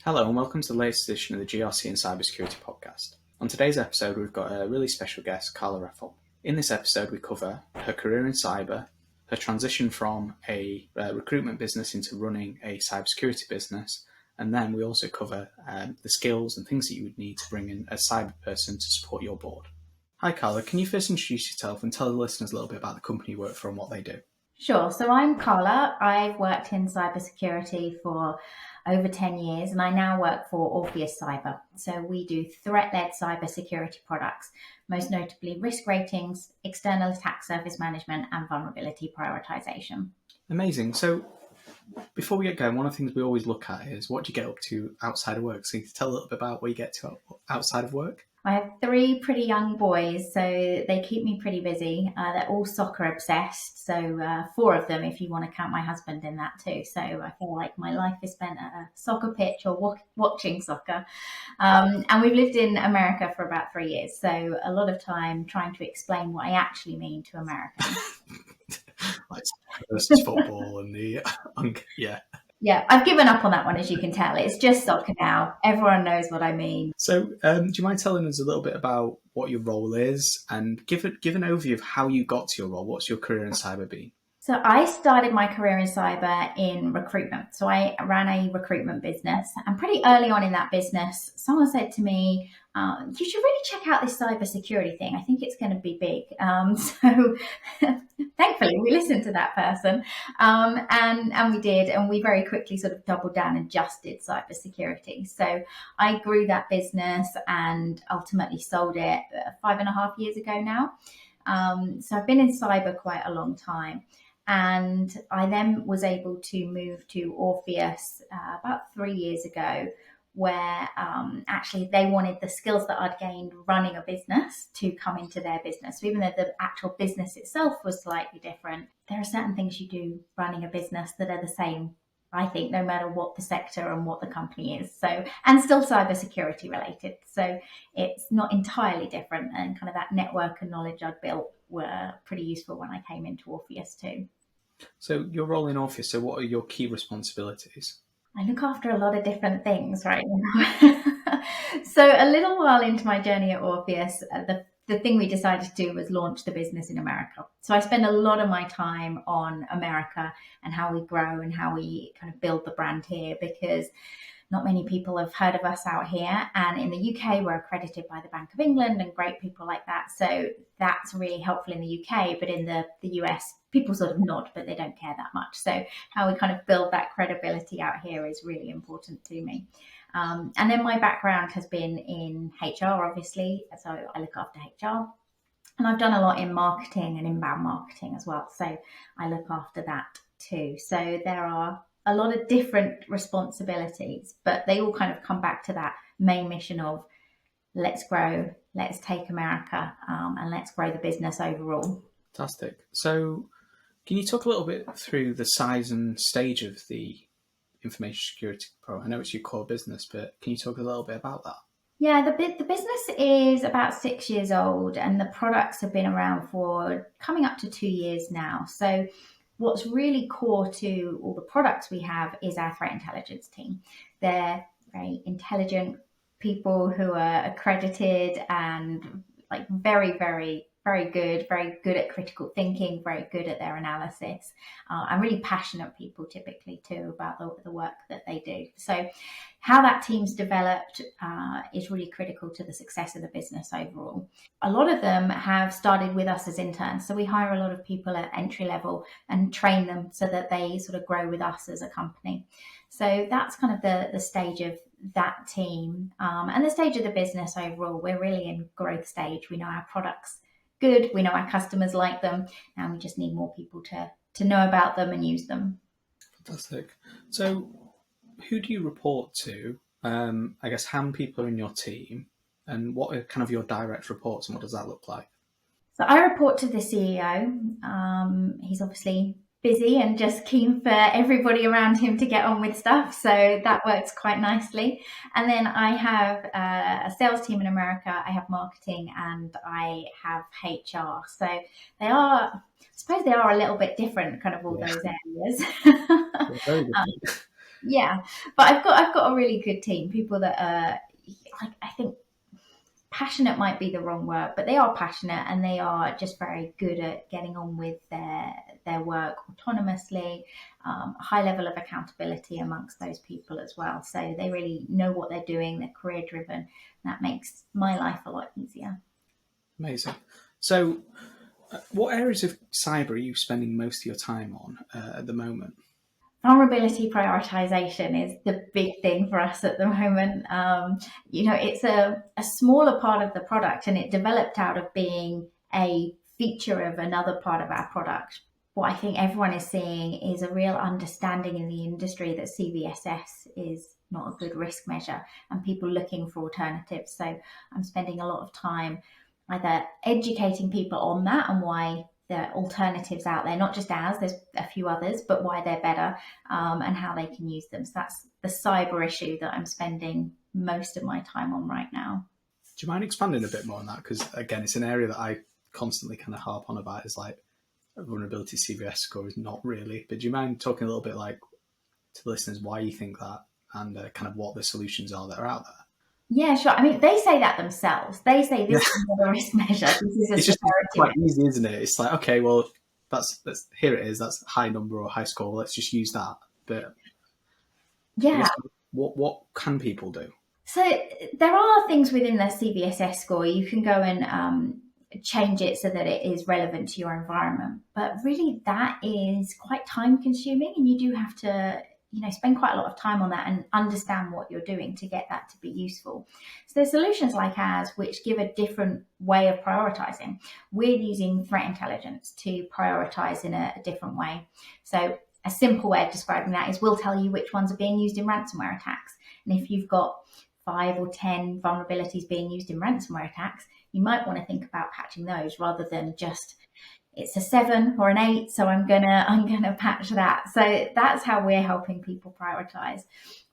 Hello and welcome to the latest edition of the GRC and Cybersecurity podcast. On today's episode, we've got a really special guest, Karla Reffold. In this episode, we cover her career in cyber, her transition from a recruitment business into running a cybersecurity business, and then we also cover the skills and things that you would need to bring in a cyber person to support your board. Hi Karla, can you first introduce yourself and tell the listeners a little bit about the company you work for and what they do? Sure. So I'm Karla. I've worked in cybersecurity for over 10 years and I now work for Orpheus Cyber. So we do threat-led cybersecurity products, most notably risk ratings, external attack surface management and vulnerability prioritization. Amazing. So before we get going, one of the things we always look at is what do you get up to outside of work? So you can tell a little bit about what you get to outside of work? I have three pretty young boys, so they keep me pretty busy. They're all soccer obsessed, so four of them, if you want to count my husband in that too. So I feel like my life is spent at a soccer pitch or watching soccer. And we've lived in America for about 3 years, so a lot of time trying to explain what I actually mean to Americans. Like versus football and the yeah. Yeah, I've given up on that one, as you can tell. It's just soccer now. Everyone knows what I mean. So do you mind telling us a little bit about what your role is and give an overview of how you got to your role? What's your career in cyber been? So I started my career in cyber in recruitment. So I ran a recruitment business, and pretty early on in that business, someone said to me, you should really check out this cybersecurity thing. I think it's going to be big. So thankfully we listened to that person, and we did, and we very quickly sort of doubled down and just did cybersecurity. So I grew that business and ultimately sold it 5.5 years ago now. So I've been in cyber quite a long time. And I then was able to move to Orpheus about 3 years ago, where actually they wanted the skills that I'd gained running a business to come into their business. So even though the actual business itself was slightly different, there are certain things you do running a business that are the same, I think, no matter what the sector and what the company is. So, and still cybersecurity related. So it's not entirely different, and kind of that network and knowledge I'd built were pretty useful when I came into Orpheus too. So your role in Orpheus, so what are your key responsibilities? I look after a lot of different things right now. So a little while into my journey at Orpheus, the thing we decided to do was launch the business in America. So I spend a lot of my time on America and how we grow and how we kind of build the brand here, because not many people have heard of us out here. And in the UK, we're accredited by the Bank of England and great people like that. So that's really helpful in the UK. But in the US, people sort of nod, but they don't care that much. So how we kind of build that credibility out here is really important to me. And then my background has been in HR, obviously. So I look after HR. And I've done a lot in marketing and inbound marketing as well. So I look after that too. So there are a lot of different responsibilities, but they all kind of come back to that main mission of let's grow, let's take America, and let's grow the business overall. Fantastic. So can you talk a little bit through the size and stage of the information security pro? I know it's your core business, but can you talk a little bit about that? Yeah, the business is about 6 years old, and the products have been around for coming up to 2 years now. So what's really core to all the products we have is our threat intelligence team. They're very intelligent people who are accredited and like very, very, very good at critical thinking, very good at their analysis, and really passionate people typically too about the work that they do. So how that team's developed is really critical to the success of the business overall. A lot of them have started with us as interns. So we hire a lot of people at entry level and train them so that they sort of grow with us as a company. So that's kind of the stage of that team, and the stage of the business overall. We're really in growth stage. We know our products good, we know our customers like them, and we just need more people to know about them and use them. Fantastic. So who do you report to? I guess how many people are in your team, and what are kind of your direct reports, and what does that look like? So I report to the CEO. He's obviously busy and just keen for everybody around him to get on with stuff. So that works quite nicely. And then I have a sales team in America, I have marketing, and I have HR. So they are, I suppose they are a little bit different, kind of all those areas. Very different. Yeah, but I've got a really good team. People that are like, I think passionate might be the wrong word, but they are passionate and they are just very good at getting on with their work autonomously. A high level of accountability amongst those people as well. So they really know what they're doing. They're career driven. That makes my life a lot easier. Amazing. So, what areas of cyber are you spending most of your time on at the moment? Vulnerability prioritization is the big thing for us at the moment. It's a smaller part of the product and it developed out of being a feature of another part of our product. What I think everyone is seeing is a real understanding in the industry that CVSS is not a good risk measure and people looking for alternatives. So I'm spending a lot of time either educating people on that and why there are alternatives out there, not just ours, there's a few others, but why they're better, and how they can use them. So that's the cyber issue that I'm spending most of my time on right now. Do you mind expanding a bit more on that? Because again, it's an area that I constantly kind of harp on about. Is like vulnerability CVS score is not really. But do you mind talking a little bit like to the listeners why you think that and kind of what the solutions are that are out there? Yeah, sure. I mean, they say that themselves. They say this is not a risk measure. This is a It's just severity quite measure. easy, isn't it? It's like, okay, well, that's here it is. That's a high number or high score. Let's just use that. But I Yeah. guess what can people do? So there are things within the CVSS score. You can go and change it so that it is relevant to your environment. But really, that is quite time consuming, and you do have to, spend quite a lot of time on that and understand what you're doing to get that to be useful. So there's solutions like ours which give a different way of prioritizing. We're using threat intelligence to prioritize in a different way. So a simple way of describing that is we'll tell you which ones are being used in ransomware attacks. And if you've got 5 or 10 vulnerabilities being used in ransomware attacks, you might want to think about patching those rather than just it's a 7 or an 8, so I'm gonna patch that. So that's how we're helping people prioritize.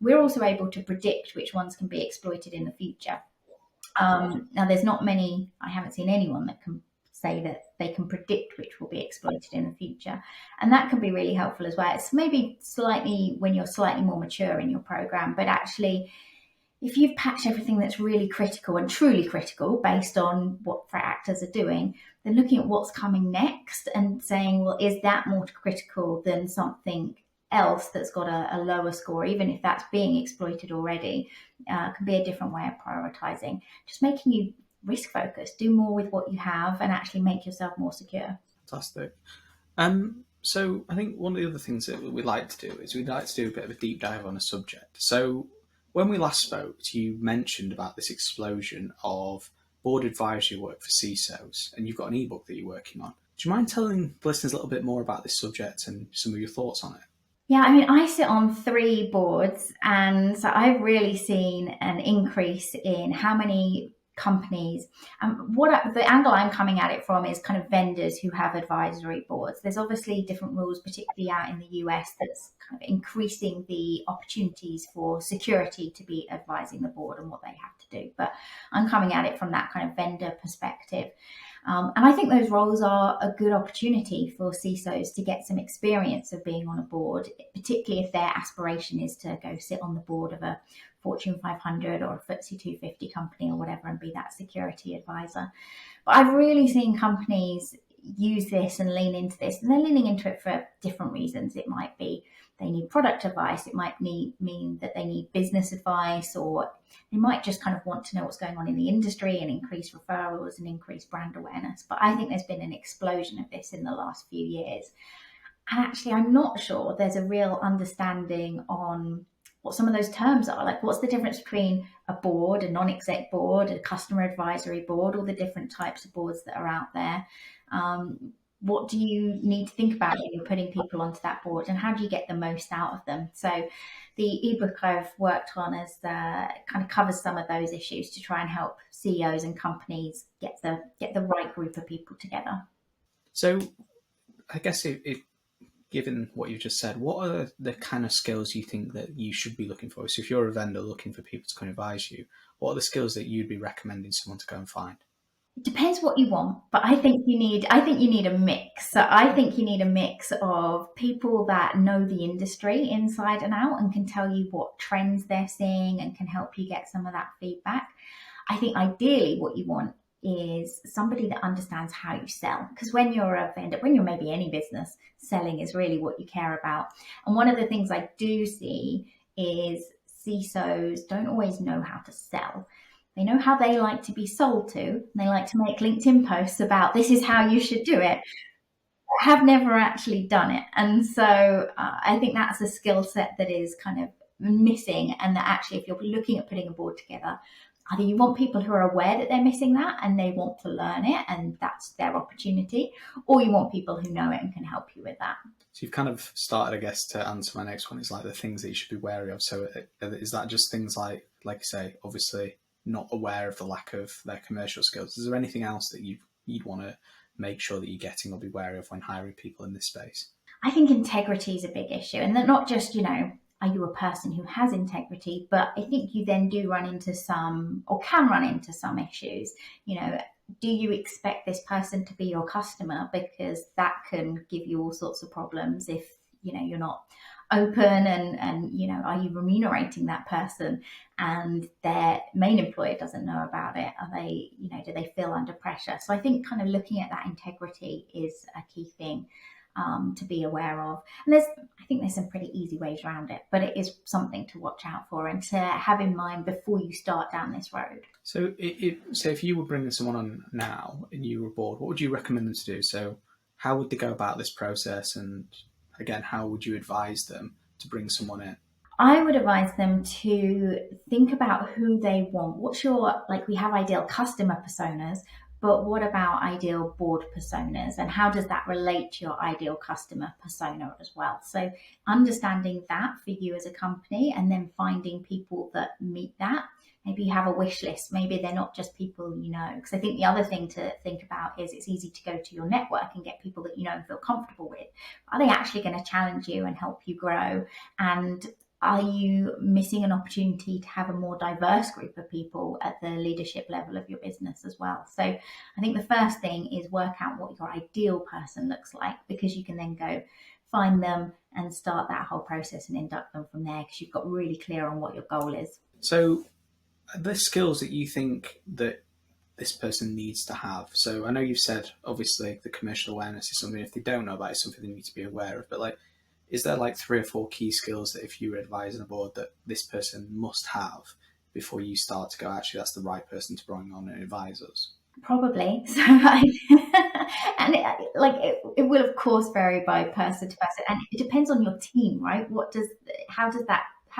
We're also able to predict which ones can be exploited in the future. Now, there's not many. I haven't seen anyone that can say that they can predict which will be exploited in the future, and that can be really helpful as well. It's maybe slightly when you're slightly more mature in your program, but actually if you've patched everything that's really critical and truly critical based on what threat actors are doing, then looking at what's coming next and saying, well, is that more critical than something else that's got a lower score, even if that's being exploited already, can be a different way of prioritizing. Just making you risk focused, do more with what you have and actually make yourself more secure. Fantastic. So I think one of the other things that we'd like to do is we'd like to do a bit of a deep dive on a subject. So when we last spoke, you mentioned about this explosion of board advisory work for CISOs, and you've got an ebook that you're working on. Do you mind telling the listeners a little bit more about this subject and some of your thoughts on it? Yeah, I mean, I sit on 3 boards, and so I've really seen an increase in how many companies. The angle I'm coming at it from is kind of vendors who have advisory boards. There's obviously different rules, particularly out in the US, that's kind of increasing the opportunities for security to be advising the board and what they have to do. But I'm coming at it from that kind of vendor perspective. And I think those roles are a good opportunity for CISOs to get some experience of being on a board, particularly if their aspiration is to go sit on the board of a Fortune 500 or a FTSE 250 company or whatever and be that security advisor. But I've really seen companies use this and lean into this, and they're leaning into it for different reasons. It might be they need product advice, it might mean that they need business advice, or they might just kind of want to know what's going on in the industry and increase referrals and increase brand awareness. But I think there's been an explosion of this in the last few years. And actually, I'm not sure there's a real understanding on what some of those terms are. Like, what's the difference between a board, a non-exec board, a customer advisory board, all the different types of boards that are out there. What do you need to think about when you're putting people onto that board, and how do you get the most out of them? So the ebook I've worked on is kind of covers some of those issues to try and help CEOs and companies get the right group of people together. So I guess given what you've just said, what are the kind of skills you think that you should be looking for? So if you're a vendor looking for people to come advise you, what are the skills that you'd be recommending someone to go and find? It depends what you want, but I think you need a mix. So I think you need a mix of people that know the industry inside and out and can tell you what trends they're seeing and can help you get some of that feedback. I think ideally what you want is somebody that understands how you sell. Because when you're a vendor, when you're maybe any business, selling is really what you care about. And one of the things I do see is CISOs don't always know how to sell. They know how they like to be sold to, and they like to make LinkedIn posts about this is how you should do it, have never actually done it. And so I think that's a skill set that is kind of missing. And that actually, if you're looking at putting a board together, either you want people who are aware that they're missing that and they want to learn it and that's their opportunity, or you want people who know it and can help you with that. So you've kind of started, I guess, to answer my next one is like the things that you should be wary of. So is that just things like you say, obviously not aware of the lack of their commercial skills? Is there anything else that you'd want to make sure that you're getting or be wary of when hiring people in this space? I think integrity is a big issue, and that not just, are you a person who has integrity, but I think you then do run into some, or can run into some issues. Do you expect this person to be your customer? Because that can give you all sorts of problems if, you're not open and are you remunerating that person and their main employer doesn't know about it? Are they, do they feel under pressure? So I think kind of looking at that integrity is a key thing to be aware of. And I think there's some pretty easy ways around it, but it is something to watch out for and to have in mind before you start down this road. So if you were bringing someone on now and you were bored, what would you recommend them to do? So how would they go about this process? And again, how would you advise them to bring someone in? I would advise them to think about who they want. We have ideal customer personas, but what about ideal board personas, and how does that relate to your ideal customer persona as well? So understanding that for you as a company and then finding people that meet that. Maybe you have a wish list. Maybe they're not just people you know. Because I think the other thing to think about is it's easy to go to your network and get people that you know and feel comfortable with. Are they actually going to challenge you and help you grow? And are you missing an opportunity to have a more diverse group of people at the leadership level of your business as well? So I think the first thing is work out what your ideal person looks like, because you can then go find them and start that whole process and induct them from there, because you've got really clear on what your goal is. So the skills that you think that this person needs to have. So I know you've said, obviously, the commercial awareness is something, if they don't know about it, it's something they need to be aware of. But is there 3 or 4 key skills that if you were advising a board that this person must have before you start to go, actually, that's the right person to bring on and advise us? Probably. So and it will of course vary by person to person, and it depends on your team, right? How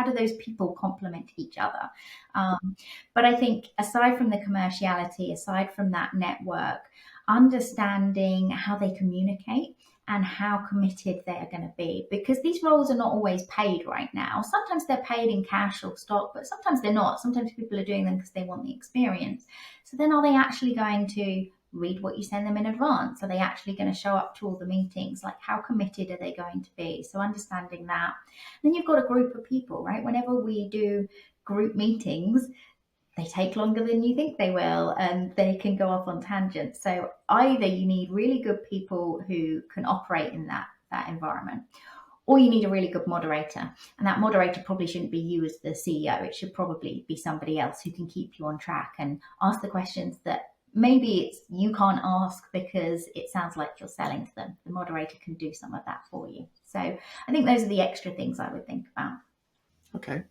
do those people complement each other? But I think aside from the commerciality, aside from that network, understanding how they communicate and how committed they are going to be, because these roles are not always paid right now. Sometimes they're paid in cash or stock, but sometimes they're not. Sometimes people are doing them because they want the experience. So then are they actually going to read what you send them in advance? Are they actually going to show up to all the meetings? How committed are they going to be? So understanding that. Then you've got a group of people, right? Whenever we do group meetings, they take longer than you think they will, and they can go off on tangents. So either you need really good people who can operate in that environment, or you need a really good moderator. And that moderator probably shouldn't be you as the CEO. It should probably be somebody else who can keep you on track and ask the questions that maybe you can't ask because it sounds like you're selling to them. The moderator can do some of that for you. So I think those are the extra things I would think about. Okay.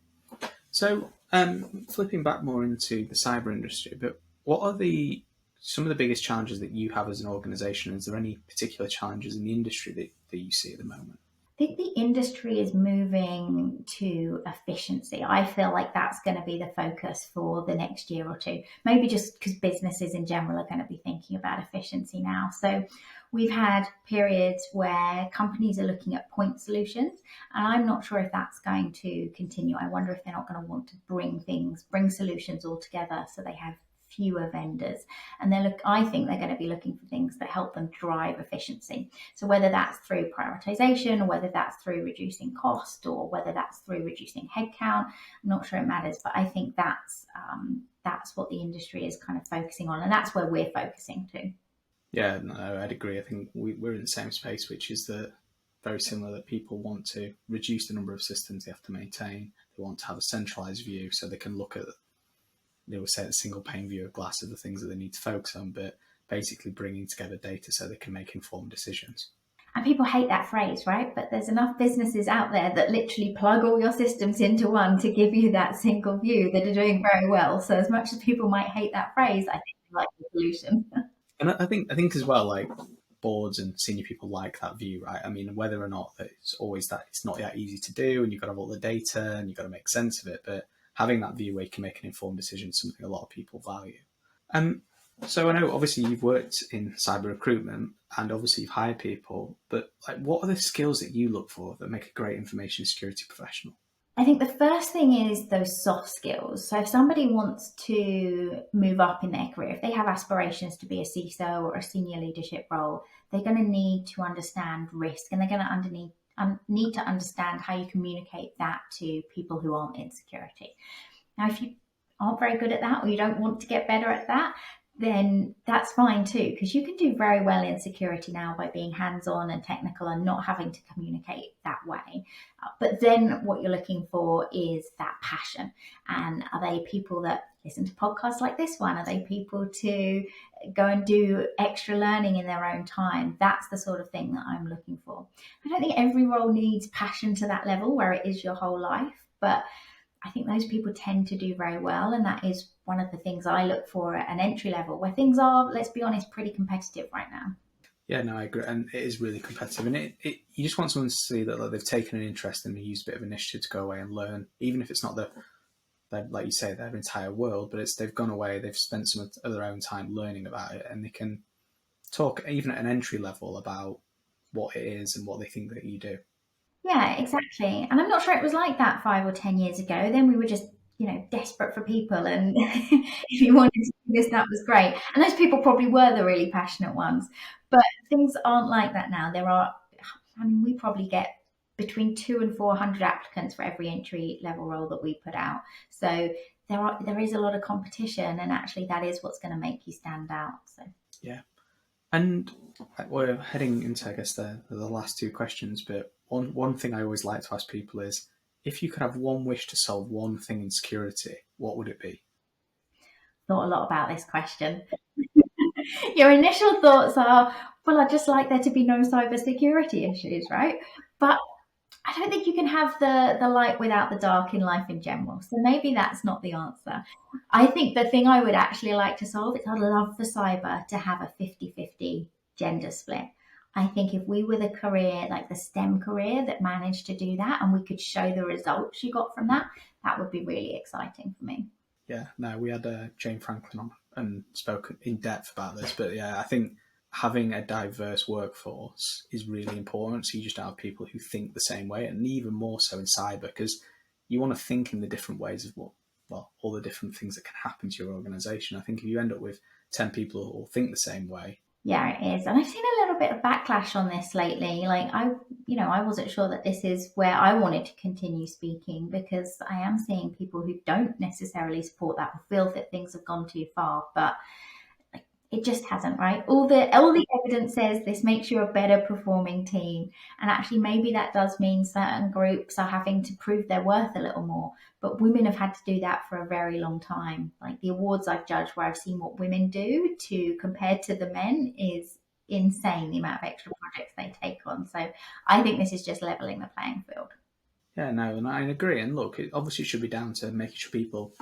So flipping back more into the cyber industry, but what are some of the biggest challenges that you have as an organization? Is there any particular challenges in the industry that you see at the moment? I think the industry is moving to efficiency. I feel like that's going to be the focus for the next year or two, maybe just because businesses in general are going to be thinking about efficiency now. So we've had periods where companies are looking at point solutions, and I'm not sure if that's going to continue. I wonder if they're not going to want to bring solutions all together so they have fewer vendors. And I think they're going to be looking for things that help them drive efficiency. So whether that's through prioritization, or whether that's through reducing cost, or whether that's through reducing headcount, I'm not sure it matters, but I think that's what the industry is kind of focusing on, and that's where we're focusing too. Yeah, no, I'd agree. I think we're in the same space, which is that very similar, that people want to reduce the number of systems they have to maintain. They want to have a centralized view so they can look at, they will say, a single pane view of glass of the things that they need to focus on, but basically bringing together data so they can make informed decisions. And people hate that phrase, right? But there's enough businesses out there that literally plug all your systems into one to give you that single view that are doing very well. So as much as people might hate that phrase, I think they like the solution. And I think as well, like, boards and senior people like that view, right? I mean, whether or not it's always that it's not that easy to do, and you've got to have all the data and you've got to make sense of it, but having that view where you can make an informed decision is something a lot of people value. So I know obviously you've worked in cyber recruitment and obviously you've hired people, but like, what are the skills that you look for that make a great information security professional? I think the first thing is those soft skills. So if somebody wants to move up in their career, if they have aspirations to be a CISO or a senior leadership role, they're going to need to understand risk, and they're going to need to understand how you communicate that to people who aren't in security. Now, if you aren't very good at that, or you don't want to get better at that, then that's fine too, because you can do very well in security now by being hands-on and technical and not having to communicate that way. But then what you're looking for is that passion. And are they people that listen to podcasts like this one? Are they people to go and do extra learning in their own time? That's the sort of thing that I'm looking for. I don't think every role needs passion to that level where it is your whole life, but I think those people tend to do very well, and that is one of the things I look for at an entry level, where things are, let's be honest, pretty competitive right now. Yeah, no, I agree, and it is really competitive, and you just want someone to see that, like, they've taken an interest and used a bit of initiative to go away and learn, even if it's not like you say, their entire world, but they've gone away, they've spent some of their own time learning about it, and they can talk even at an entry level about what it is and what they think that you do. Yeah, exactly. And I'm not sure it was like that 5 or 10 years ago. Then we were just, desperate for people. And if you wanted to do this, that was great. And those people probably were the really passionate ones. But things aren't like that now. We probably get between 200 and 400 applicants for every entry level role that we put out. So there is a lot of competition, and actually that is what's going to make you stand out. So yeah. And we're heading into, I guess, the last two questions, but one thing I always like to ask people is, if you could have one wish to solve one thing in security, what would it be? Thought a lot about this question. Your initial thoughts are, well, I'd just like there to be no cybersecurity issues, right? But I don't think you can have the light without the dark in life in general. So maybe that's not the answer. I think the thing I would actually like to solve is, I'd love for cyber to have a 50-50 gender split. I think if we were the career, like the STEM career that managed to do that, and we could show the results you got from that, that would be really exciting for me. Yeah, no, we had Jane Franklin on and spoke in depth about this, but yeah, I think having a diverse workforce is really important. So you just have people who think the same way, and even more so in cyber, because you want to think in the different ways of all the different things that can happen to your organization. I think if you end up with 10 people who all think the same way. Yeah, it is. And I've seen a little bit of backlash on this lately. Like I wasn't sure that this is where I wanted to continue speaking, because I am seeing people who don't necessarily support that or feel that things have gone too far, but it just hasn't, right? All the evidence says this makes you a better performing team. And actually, maybe that does mean certain groups are having to prove their worth a little more. But women have had to do that for a very long time. Like the awards I've judged where I've seen what women do compared to the men is insane, the amount of extra projects they take on. So I think this is just leveling the playing field. Yeah, no, and I agree. And look, it obviously should be down to making sure people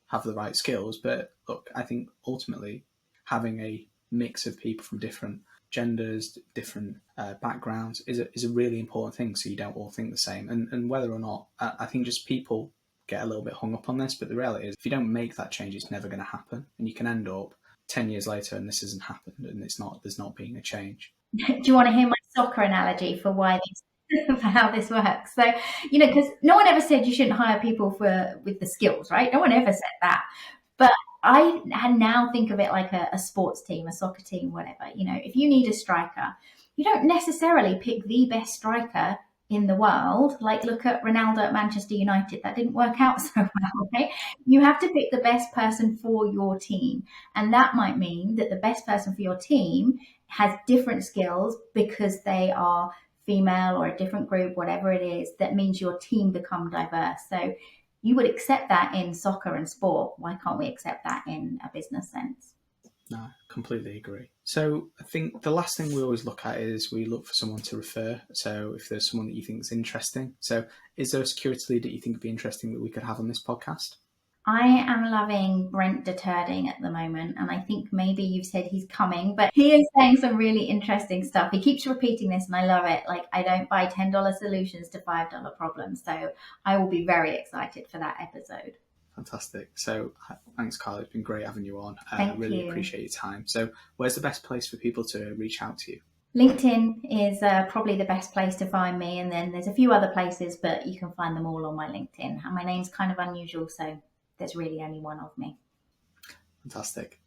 have the right skills. But look, I think ultimately, having a mix of people from different genders, different backgrounds is a really important thing, so you don't all think the same. And whether or not, I think just people get a little bit hung up on this, but the reality is, if you don't make that change, it's never going to happen. And you can end up 10 years later and this hasn't happened, and there's not being a change. Do you want to hear my soccer analogy for for how this works? So, because no one ever said you shouldn't hire people with the skills, right? No one ever said that. But I now think of it like a sports team, a soccer team, whatever. If you need a striker, you don't necessarily pick the best striker in the world. Like, look at Ronaldo at Manchester United. That didn't work out so well, right? You have to pick the best person for your team. And that might mean that the best person for your team has different skills because they are female or a different group, whatever it is. That means your team become diverse. So you would accept that in soccer and sport. Why can't we accept that in a business sense? No, I completely agree. So I think the last thing we always look at is we look for someone to refer. So if there's someone that you think is interesting. So is there a security lead that you think would be interesting that we could have on this podcast? I am loving Brent Deterding at the moment, and I think maybe you've said he's coming, but he is saying some really interesting stuff. He keeps repeating this, and I love it. Like, I don't buy $10 solutions to $5 problems. So I will be very excited for that episode. Fantastic. So thanks, Karla. It's been great having you on. Thank really you. Appreciate your time. So where's the best place for people to reach out to you? LinkedIn is probably the best place to find me, and then there's a few other places, but you can find them all on my LinkedIn. And my name's kind of unusual, so there's really only one of me. Fantastic.